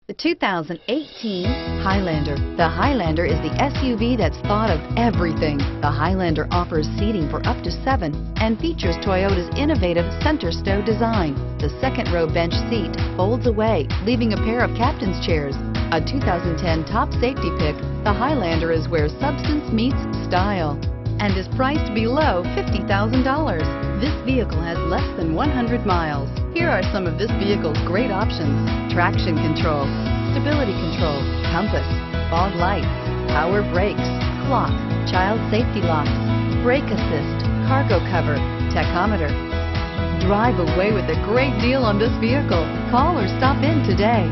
The 2018 Highlander. The Highlander is the SUV that's thought of everything. The Highlander offers seating for up to 7 and features Toyota's innovative center stow design. The second row bench seat folds away, leaving a pair of captain's chairs. A 2010 top safety pick, the Highlander is where substance meets style and is priced below $50,000. This vehicle has less than 100 miles. Here are some of this vehicle's great options: traction control, stability control, compass, fog lights, power brakes, clock, child safety locks, brake assist, cargo cover, tachometer. Drive away with a great deal on this vehicle. Call or stop in today.